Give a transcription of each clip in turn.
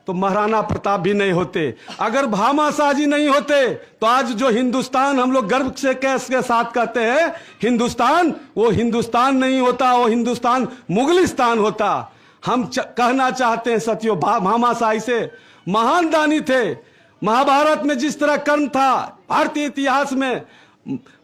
तो महाराणा प्रताप भी नहीं होते। अगर भामाशाह जी नहीं होते तो आज जो हिंदुस्तान हम लोग गर्व से के साथ कहते हैं हिंदुस्तान, वो हिंदुस्तान नहीं होता, वो हिंदुस्तान मुगलिस्तान होता। हम कहना चाहते हैं सतियों, भामाशाह से महान दानी थे। महाभारत में जिस तरह कर्म था, भारतीय इतिहास में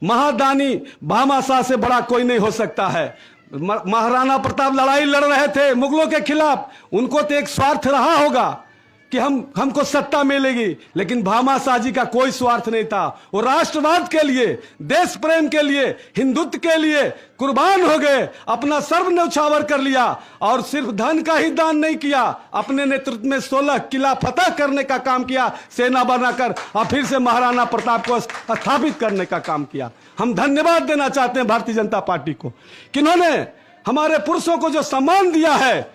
महादानी भामाशाह से बड़ा कोई नहीं हो सकता है। महाराणा प्रताप लड़ाई लड़ रहे थे मुगलों के खिलाफ, उनको तो एक स्वार्थ रहा होगा कि हमको सत्ता मिलेगी, लेकिन भामाशाह जी का कोई स्वार्थ नहीं था। वो राष्ट्रवाद के लिए, देश प्रेम के लिए, हिंदुत्व के लिए कुर्बान हो गए, अपना सर्व न्यौछावर कर लिया और सिर्फ धन का ही दान नहीं किया, अपने नेतृत्व में 16 किला फतह करने का काम किया, सेना बनाकर, और फिर से महाराणा प्रताप को स्थापित करने का काम किया। हम धन्यवाद देना चाहते हैं भारतीय जनता पार्टी को कि इन्होंने हमारे पुरुषों को जो सम्मान दिया है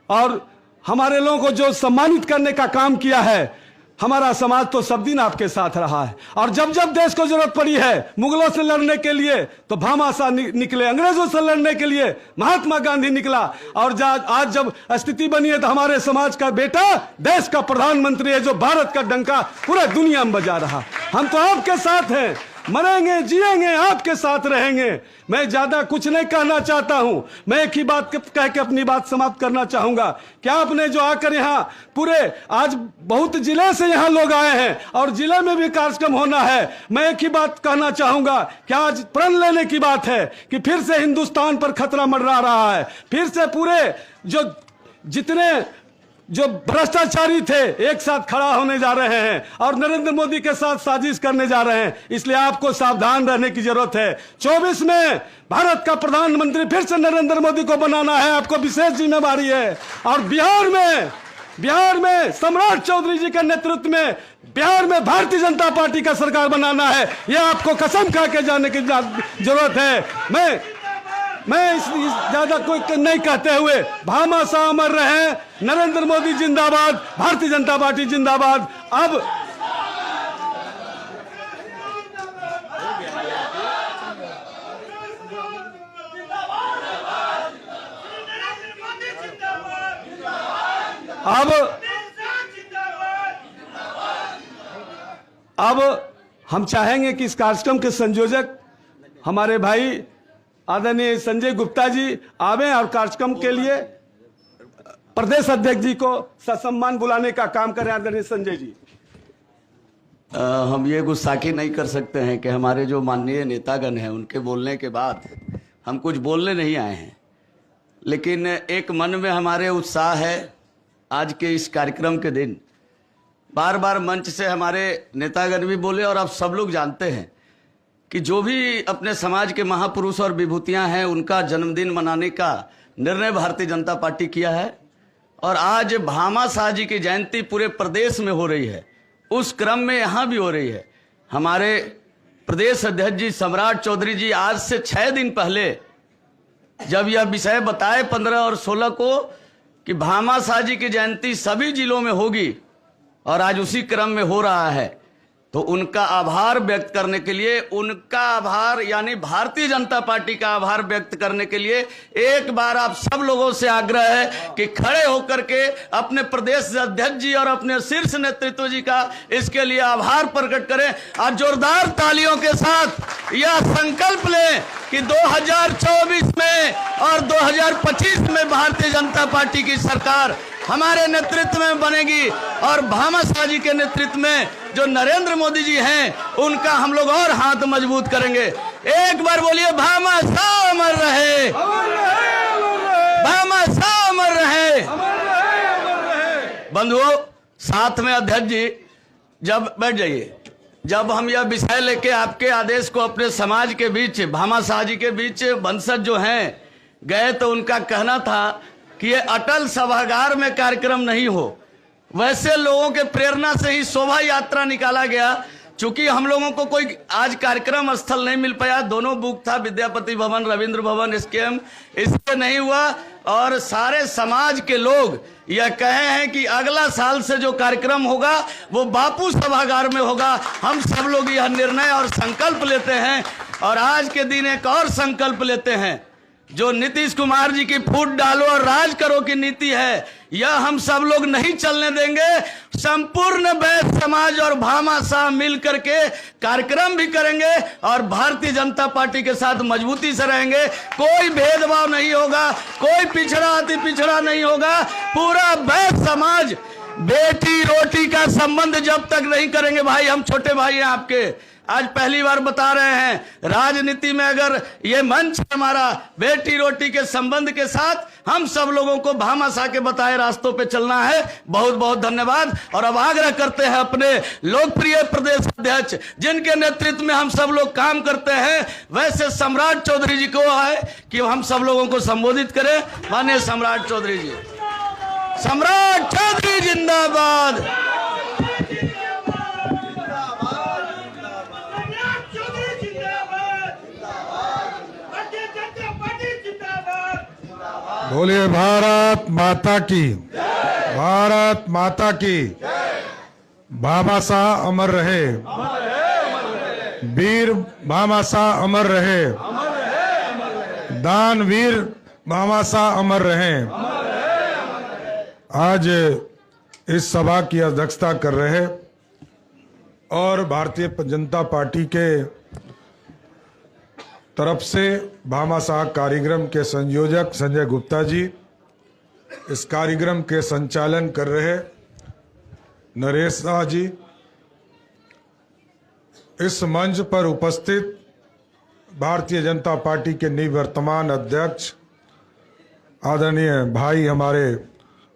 और हमारे लोगों को जो सम्मानित करने का काम किया है। हमारा समाज तो सब दिन आपके साथ रहा है और जब जब देश को जरूरत पड़ी है मुगलों से लड़ने के लिए तो भामाशाह निकले, अंग्रेजों से लड़ने के लिए महात्मा गांधी निकला, और आज जब स्थिति बनी है तो हमारे समाज का बेटा देश का प्रधानमंत्री है जो भारत का डंका पूरा दुनिया में बजा रहा। हम तो आपके साथ हैं, मरेंगे जिएंगे आपके साथ रहेंगे। मैं ज्यादा कुछ नहीं कहना चाहता हूं, मैं एक ही बात कह के अपनी बात समाप्त करना चाहूंगा कि आपने जो आकर यहाँ पूरे आज बहुत जिले से यहाँ लोग आए हैं और जिले में भी कार्यक्रम होना है। मैं एक ही बात कहना चाहूंगा कि आज प्रण लेने की बात है कि फिर से हिंदुस्तान पर खतरा मंडरा रहा है, फिर से पूरे जितने जो भ्रष्टाचारी थे एक साथ खड़ा होने जा रहे हैं और नरेंद्र मोदी के साथ साजिश करने जा रहे हैं। इसलिए आपको सावधान रहने की जरूरत है। 24 में भारत का प्रधानमंत्री फिर से नरेंद्र मोदी को बनाना है, आपको विशेष जिम्मेदारी है। और बिहार में सम्राट चौधरी जी के नेतृत्व में बिहार में भारतीय जनता पार्टी का सरकार बनाना है। यह आपको कसम खा के जाने की जरूरत है। मैं इस ज्यादा कोई नहीं कहते हुए भामाशाह अमर रहे, नरेंद्र मोदी जिंदाबाद, भारतीय जनता पार्टी जिंदाबाद। अब हम चाहेंगे कि इस कार्यक्रम के संयोजक हमारे भाई आदरणीय संजय गुप्ता जी आवे और कार्यक्रम के लिए प्रदेश अध्यक्ष जी को ससम्मान बुलाने का काम करें। आदरणीय संजय जी, हम ये गुस्ताखी नहीं कर सकते हैं कि हमारे जो माननीय नेतागण हैं उनके बोलने के बाद हम कुछ बोलने नहीं आए हैं, लेकिन एक मन में हमारे उत्साह है। आज के इस कार्यक्रम के दिन बार बार मंच से हमारे नेतागण भी बोले और आप सब लोग जानते हैं कि जो भी अपने समाज के महापुरुष और विभूतियां हैं उनका जन्मदिन मनाने का निर्णय भारतीय जनता पार्टी किया है। और आज भामाशाह जी की जयंती पूरे प्रदेश में हो रही है, उस क्रम में यहाँ भी हो रही है। हमारे प्रदेश अध्यक्ष जी सम्राट चौधरी जी आज से 6 दिन पहले जब यह विषय बताए 15 और 16 को कि भामाशाह जी की जयंती सभी जिलों में होगी और आज उसी क्रम में हो रहा है, तो उनका आभार व्यक्त करने के लिए, उनका आभार यानी भारतीय जनता पार्टी का आभार व्यक्त करने के लिए एक बार आप सब लोगों से आग्रह है कि खड़े होकर के अपने प्रदेश अध्यक्ष जी और अपने शीर्ष नेतृत्व जी का इसके लिए आभार प्रकट करें और जोरदार तालियों के साथ यह संकल्प लें कि 2024 में और 2025 में भारतीय जनता पार्टी की सरकार हमारे नेतृत्व में बनेगी और भामाशाह जी के नेतृत्व में जो नरेंद्र मोदी जी हैं उनका हम लोग और हाथ मजबूत करेंगे। एक बार बोलिए भामाशाह अमर रहे, भामाशाह अमर रहे। बंधुओं, साथ में अध्यक्ष जी जब बैठ जाइए, जब हम यह विषय लेके आपके आदेश को अपने समाज के बीच, भामाशाह जी के बीच वंशज जो हैं गए, तो उनका कहना था कि ये अटल सभागार में कार्यक्रम नहीं हो, वैसे लोगों के प्रेरणा से ही शोभा यात्रा निकाला गया। चूंकि हम लोगों को कोई आज कार्यक्रम स्थल नहीं मिल पाया, दोनों बुक था, विद्यापति भवन, रविंद्र भवन, एसकेएम, इससे नहीं हुआ और सारे समाज के लोग यह कहे हैं कि अगला साल से जो कार्यक्रम होगा वो बापू सभागार में होगा। हम सब लोग यह निर्णय और संकल्प लेते हैं और आज के दिन एक और संकल्प लेते हैं। जो नीतीश कुमार जी की फूट डालो और राज करो की नीति है, यह हम सब लोग नहीं चलने देंगे। संपूर्ण वैश्य समाज और भामाशाह मिल करके कार्यक्रम भी करेंगे और भारतीय जनता पार्टी के साथ मजबूती से रहेंगे। कोई भेदभाव नहीं होगा, कोई पिछड़ा अति पिछड़ा नहीं होगा। पूरा वैश्य समाज बेटी रोटी का संबंध जब तक नहीं करेंगे, भाई हम छोटे भाई हैं आपके, आज पहली बार बता रहे हैं, राजनीति में अगर ये मंच हमारा बेटी रोटी के संबंध के साथ हम सब लोगों को भामाशाह के बताए रास्तों पे चलना है। बहुत बहुत धन्यवाद। और अब आग्रह करते हैं अपने लोकप्रिय प्रदेश अध्यक्ष जिनके नेतृत्व में हम सब लोग काम करते हैं, वैसे सम्राट चौधरी जी को है कि हम सब लोगों को संबोधित करें। माननीय सम्राट चौधरी जी। सम्राट चौधरी जिंदाबाद। बोलिए भारत माता की, भारत माता की। भामाशाह अमर रहे, वीर भामाशाह अमर रहे, दानवीर भामाशाह अमर रहे। आज इस सभा की अध्यक्षता कर रहे और भारतीय जनता पार्टी के तरफ से भामाशाह कार्यक्रम के संयोजक संजय गुप्ता जी, इस कार्यक्रम के संचालन कर रहे नरेश शाह जी, इस मंच पर उपस्थित भारतीय जनता पार्टी के निवर्तमान अध्यक्ष आदरणीय भाई हमारे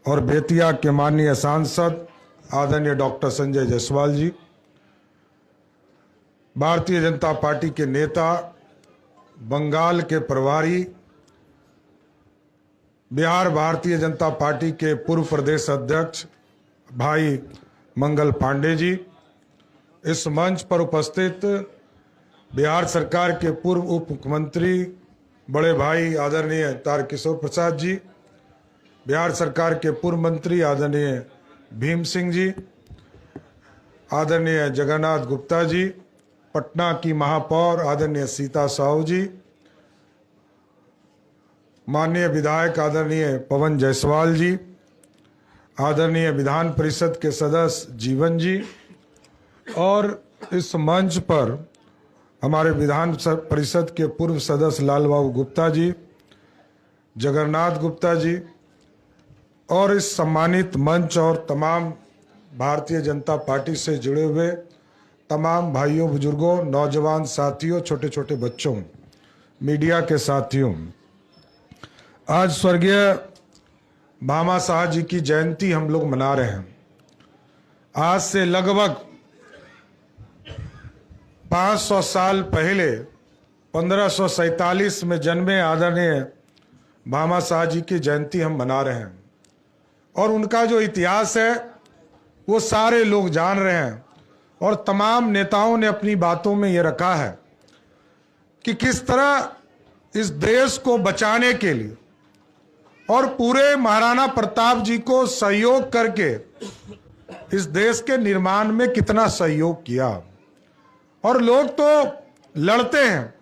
और बेतिया के माननीय सांसद आदरणीय डॉक्टर संजय जायसवाल जी, भारतीय जनता पार्टी के नेता, बंगाल के प्रभारी, बिहार भारतीय जनता पार्टी के पूर्व प्रदेश अध्यक्ष भाई मंगल पांडे जी, इस मंच पर उपस्थित बिहार सरकार के पूर्व उप मुख्यमंत्री बड़े भाई आदरणीय तारकिशोर प्रसाद जी, बिहार सरकार के पूर्व मंत्री आदरणीय भीम सिंह जी, आदरणीय जगन्नाथ गुप्ता जी, पटना की महापौर आदरणीय सीता साहू जी, माननीय विधायक आदरणीय पवन जायसवाल जी, आदरणीय विधान परिषद के सदस्य जीवन जी, और इस मंच पर हमारे विधान परिषद के पूर्व सदस्य लाल बाबू गुप्ता जी, जगन्नाथ गुप्ता जी, और इस सम्मानित मंच और तमाम भारतीय जनता पार्टी से जुड़े हुए तमाम भाइयों, बुजुर्गों, नौजवान साथियों, छोटे छोटे बच्चों, मीडिया के साथियों, आज स्वर्गीय भामाशाह जी की जयंती हम लोग मना रहे हैं। आज से लगभग 500 साल पहले 1547 में जन्मे आदरणीय भामाशाह जी की जयंती हम मना रहे हैं और उनका जो इतिहास है वो सारे लोग जान रहे हैं और तमाम नेताओं ने अपनी बातों में ये रखा है कि किस तरह इस देश को बचाने के लिए और पूरे महाराणा प्रताप जी को सहयोग करके इस देश के निर्माण में कितना सहयोग किया। और लोग तो लड़ते हैं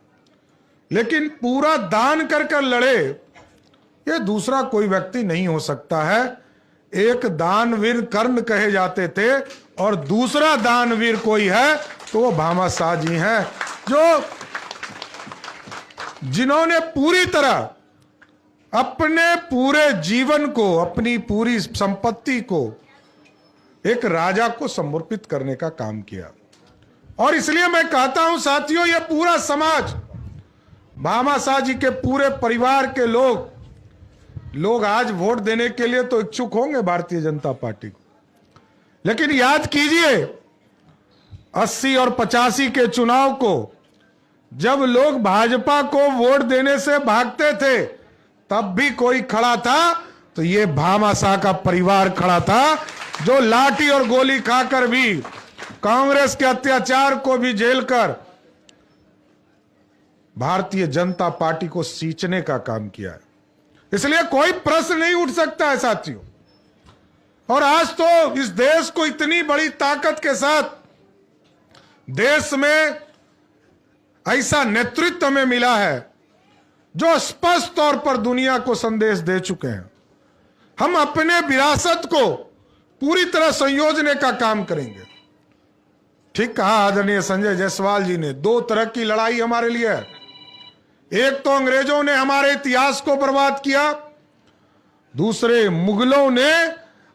लेकिन पूरा दान कर कर लड़े ये दूसरा कोई व्यक्ति नहीं हो सकता है। एक दानवीर कर्ण कहे जाते थे और दूसरा दानवीर कोई है तो वो भामाशाह जी हैं, जो जिन्होंने पूरी तरह अपने पूरे जीवन को, अपनी पूरी संपत्ति को एक राजा को समर्पित करने का काम किया। और इसलिए मैं कहता हूं साथियों, ये पूरा समाज, भामाशाह जी के पूरे परिवार के लोग आज वोट देने के लिए तो इच्छुक होंगे भारतीय जनता पार्टी को, लेकिन याद कीजिए 80 और 85 के चुनाव को जब लोग भाजपा को वोट देने से भागते थे तब भी कोई खड़ा था तो ये भामाशाह का परिवार खड़ा था, जो लाठी और गोली खाकर भी, कांग्रेस के अत्याचार को भी झेलकर भारतीय जनता पार्टी को सींचने का काम किया है। इसलिए कोई प्रश्न नहीं उठ सकता है साथियों। और आज तो इस देश को इतनी बड़ी ताकत के साथ देश में ऐसा नेतृत्व में मिला है जो स्पष्ट तौर पर दुनिया को संदेश दे चुके हैं। हम अपने विरासत को पूरी तरह संयोजने का काम करेंगे। ठीक कहा आदरणीय संजय जायसवाल जी ने, दो तरह की लड़ाई हमारे लिए है। एक तो अंग्रेजों ने हमारे इतिहास को बर्बाद किया, दूसरे मुगलों ने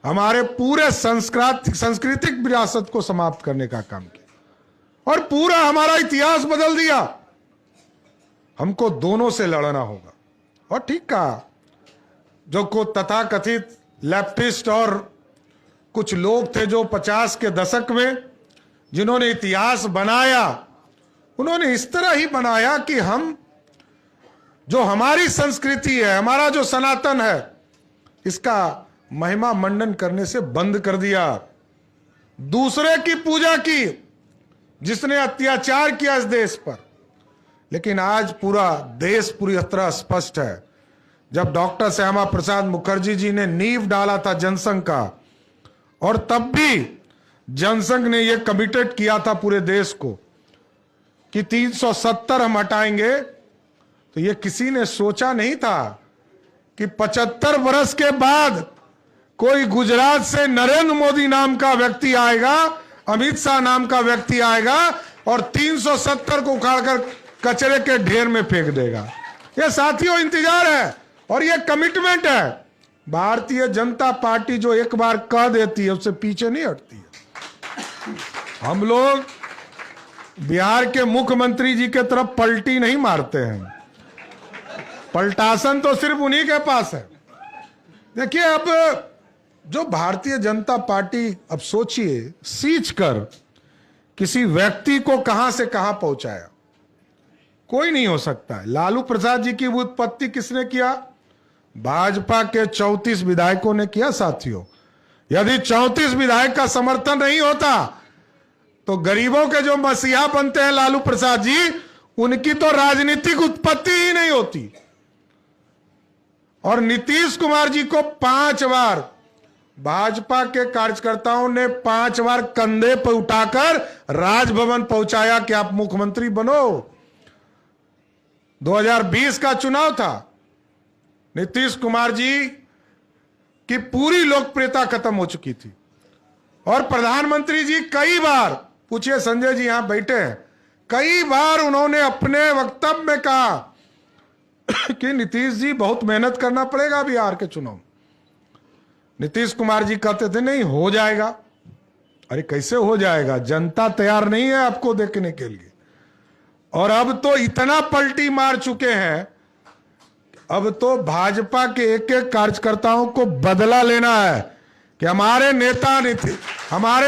हमारे पूरे सांस्कृतिक विरासत को समाप्त करने का काम किया और पूरा हमारा इतिहास बदल दिया। हमको दोनों से लड़ना होगा। और ठीक कहा, जो को तथाकथित लेफ्टिस्ट और कुछ लोग थे जो 50 के दशक में जिन्होंने इतिहास बनाया, उन्होंने इस तरह ही बनाया कि हम जो हमारी संस्कृति है, हमारा जो सनातन है, इसका महिमा मंडन करने से बंद कर दिया। दूसरे की पूजा की, जिसने अत्याचार किया इस देश पर। लेकिन आज पूरा देश पूरी तरह स्पष्ट है। जब डॉक्टर श्यामा प्रसाद मुखर्जी जी ने नींव डाला था जनसंघ का, और तब भी जनसंघ ने यह कमिटेड किया था पूरे देश को कि 370 हम हटाएंगे, तो यह किसी ने सोचा नहीं था कि 75 वर्ष के बाद कोई गुजरात से नरेंद्र मोदी नाम का व्यक्ति आएगा, अमित शाह नाम का व्यक्ति आएगा और 370 को उखाड़कर कचरे के ढेर में फेंक देगा। यह साथियों इंतजार है और यह कमिटमेंट है। भारतीय जनता पार्टी जो एक बार कह देती है उससे पीछे नहीं हटती है। हम लोग बिहार के मुख्यमंत्री जी के तरफ पलटी नहीं मारते हैं, पलटासन तो सिर्फ उन्हीं के पास है। देखिए, अब जो भारतीय जनता पार्टी, अब सोचिए, सींच कर किसी व्यक्ति को कहां से कहां पहुंचाया, कोई नहीं हो सकता है। लालू प्रसाद जी की उत्पत्ति किसने किया? भाजपा के 34 विधायकों ने किया। साथियों, यदि 34 विधायक का समर्थन नहीं होता तो गरीबों के जो मसीहा बनते हैं लालू प्रसाद जी, उनकी तो राजनीतिक उत्पत्ति ही नहीं होती। और नीतीश कुमार जी को 5 बार भाजपा के कार्यकर्ताओं ने 5 बार कंधे पर उठाकर राजभवन पहुंचाया कि आप मुख्यमंत्री बनो। 2020 का चुनाव था, नीतीश कुमार जी की पूरी लोकप्रियता खत्म हो चुकी थी और प्रधानमंत्री जी कई बार, पूछिए संजय जी यहां बैठे हैं, कई बार उन्होंने अपने वक्तव्य में कहा कि नीतीश जी बहुत मेहनत करना पड़ेगा बिहार के चुनाव। नीतीश कुमार जी कहते थे नहीं हो जाएगा। अरे कैसे हो जाएगा, जनता तैयार नहीं है आपको देखने के लिए। और अब तो इतना पलटी मार चुके हैं, अब तो भाजपा के एक एक कार्यकर्ताओं को बदला लेना है कि हमारे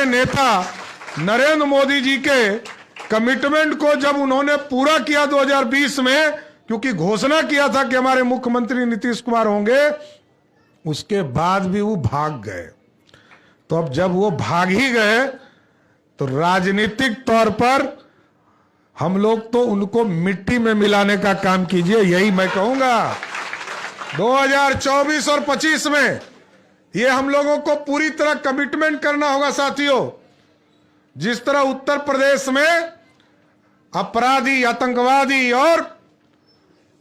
नेता नरेंद्र मोदी जी के कमिटमेंट को जब उन्होंने पूरा किया 2020 में, क्योंकि घोषणा किया था कि हमारे मुख्यमंत्री नीतीश कुमार होंगे, उसके बाद भी वो भाग गए। तो अब जब वो भाग ही गए तो राजनीतिक तौर पर हम लोग तो उनको मिट्टी में मिलाने का काम कीजिए, यही मैं कहूंगा। 2024 और 25 में ये हम लोगों को पूरी तरह कमिटमेंट करना होगा। साथियों, जिस तरह उत्तर प्रदेश में अपराधी, आतंकवादी और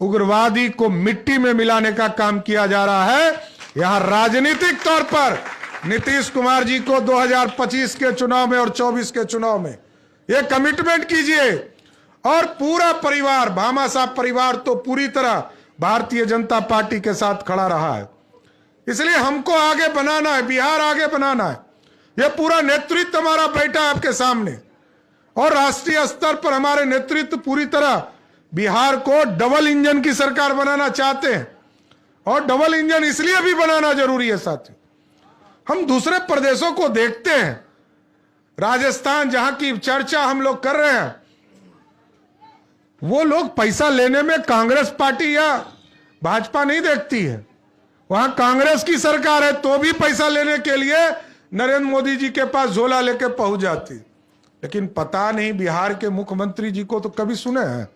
उग्रवादी को मिट्टी में मिलाने का काम किया जा रहा है, यहां राजनीतिक तौर पर नीतीश कुमार जी को 2025 के चुनाव में और 24 के चुनाव में यह कमिटमेंट कीजिए। और पूरा परिवार, भामा साहब परिवार तो पूरी तरह भारतीय जनता पार्टी के साथ खड़ा रहा है। इसलिए हमको आगे बनाना है, बिहार आगे बनाना है। यह पूरा नेतृत्व हमारा बैठा है आपके सामने और राष्ट्रीय स्तर पर हमारे नेतृत्व पूरी तरह बिहार को डबल इंजन की सरकार बनाना चाहते हैं। और डबल इंजन इसलिए भी बनाना जरूरी है साथियों, हम दूसरे प्रदेशों को देखते हैं, राजस्थान जहां की चर्चा हम लोग कर रहे हैं, वो लोग पैसा लेने में कांग्रेस पार्टी या भाजपा नहीं देखती है। वहां कांग्रेस की सरकार है तो भी पैसा लेने के लिए नरेंद्र मोदी जी के पास झोला लेके पहुंच जाती। लेकिन पता नहीं बिहार के मुख्यमंत्री जी को तो कभी सुने हैं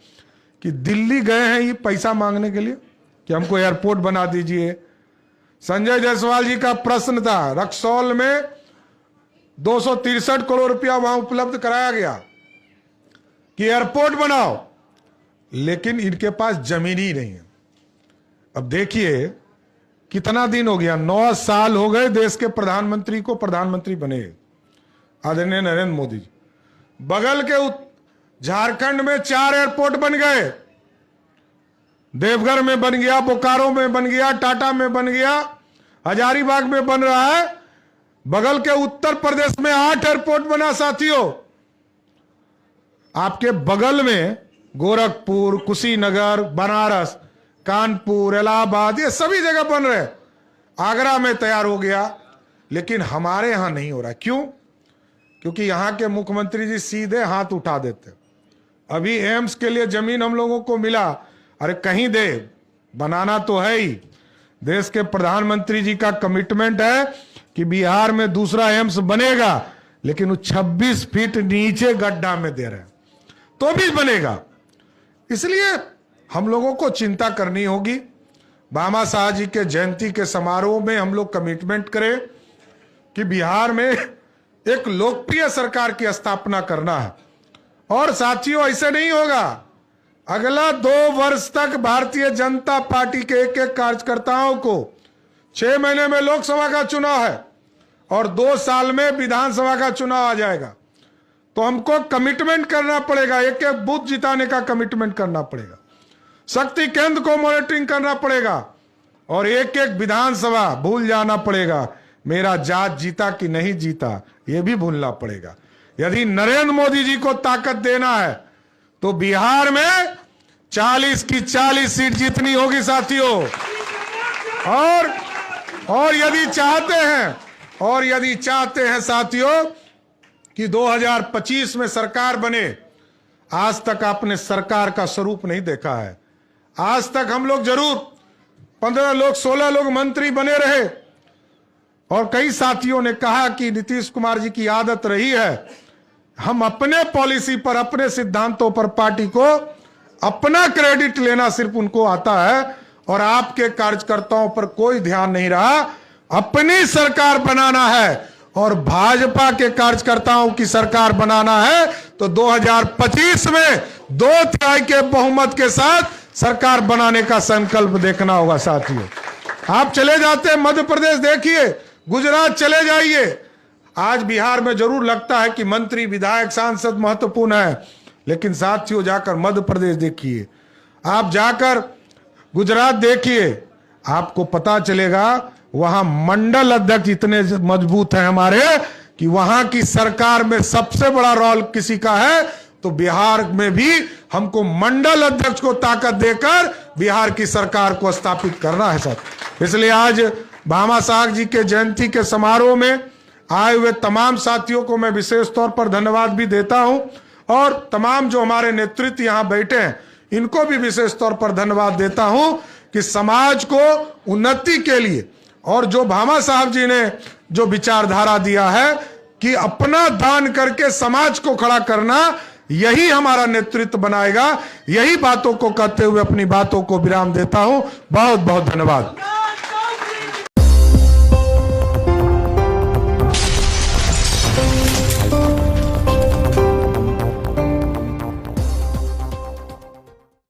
कि दिल्ली गए हैं ये पैसा मांगने के लिए कि हमको एयरपोर्ट बना दीजिए। संजय जायसवाल जी का प्रश्न था, रक्सौल में 263 करोड़ रुपया वहां उपलब्ध कराया गया कि एयरपोर्ट बनाओ, लेकिन इनके पास जमीन ही नहीं है। अब देखिए कितना दिन हो गया, 9 साल हो गए देश के प्रधानमंत्री को प्रधानमंत्री बने आदरणीय नरेंद्र मोदी जी। बगल के झारखंड में 4 एयरपोर्ट बन गए, देवघर में बन गया, बोकारो में बन गया, टाटा में बन गया, हजारीबाग में बन रहा है। बगल के उत्तर प्रदेश में 8 एयरपोर्ट बना साथियों। आपके बगल में गोरखपुर, कुशीनगर, बनारस, कानपुर, इलाहाबाद, ये सभी जगह बन रहे। आगरा में तैयार हो गया, लेकिन हमारे यहां नहीं हो रहा। क्यों? क्योंकि यहां के मुख्यमंत्री जी सीधे हाथ उठा देते। अभी एम्स के लिए जमीन हम लोगों को मिला, अरे कहीं दे, बनाना तो है ही। देश के प्रधानमंत्री जी का कमिटमेंट है कि बिहार में दूसरा एम्स बनेगा, लेकिन वो 26 फीट नीचे गड्ढा में दे रहे हैं, तो भी बनेगा। इसलिए हम लोगों को चिंता करनी होगी। भामा शाह जी के जयंती के समारोह में हम लोग कमिटमेंट करें कि बिहार में एक लोकप्रिय सरकार की स्थापना करना है। और साथियों, ऐसे नहीं होगा। अगला 2 वर्ष तक भारतीय जनता पार्टी के एक कार्यकर्ताओं को 6 महीने में लोकसभा का चुनाव है और 2 साल में विधानसभा का चुनाव आ जाएगा। तो हमको कमिटमेंट करना पड़ेगा, एक एक बूथ जिताने का कमिटमेंट करना पड़ेगा, शक्ति केंद्र को मॉनिटरिंग करना पड़ेगा और एक एक विधानसभा भूल जाना पड़ेगा। मेरा जात जीता कि नहीं जीता यह भी भूलना पड़ेगा। यदि नरेंद्र मोदी जी को ताकत देना है तो बिहार में 40 की 40 सीट जीतनी होगी साथियों। और यदि चाहते हैं साथियों कि 2025 में सरकार बने, आज तक आपने सरकार का स्वरूप नहीं देखा है। आज तक हम लोग जरूर 15 लोग 16 लोग मंत्री बने रहे, और कई साथियों ने कहा कि नीतीश कुमार जी की आदत रही है हम अपने पॉलिसी पर, अपने सिद्धांतों पर पार्टी को अपना क्रेडिट लेना सिर्फ उनको आता है, और आपके कार्यकर्ताओं पर कोई ध्यान नहीं रहा। अपनी सरकार बनाना है और भाजपा के कार्यकर्ताओं की सरकार बनाना है तो 2025 में 2/3 के बहुमत के साथ सरकार बनाने का संकल्प देखना होगा साथियों। आप चले जाते मध्य प्रदेश देखिए, गुजरात चले जाइए। आज बिहार में जरूर लगता है कि मंत्री, विधायक, सांसद महत्वपूर्ण है, लेकिन साथियों जाकर मध्य प्रदेश देखिए, आप जाकर गुजरात देखिए, आपको पता चलेगा वहां मंडल अध्यक्ष इतने मजबूत हैं हमारे कि वहां की सरकार में सबसे बड़ा रोल किसी का है तो बिहार में भी हमको मंडल अध्यक्ष को ताकत देकर बिहार की सरकार को स्थापित करना है सर। इसलिए आज भामा शाह जी के जयंती के समारोह में आए हुए तमाम साथियों को मैं विशेष तौर पर धन्यवाद भी देता हूं, और तमाम जो हमारे नेतृत्व यहां बैठे हैं इनको भी विशेष तौर पर धन्यवाद देता हूं कि समाज को उन्नति के लिए, और जो भामा साहब जी ने जो विचारधारा दिया है कि अपना दान करके समाज को खड़ा करना, यही हमारा नेतृत्व बनाएगा। यही बातों को कहते हुए अपनी बातों को विराम देता हूं। बहुत बहुत धन्यवाद।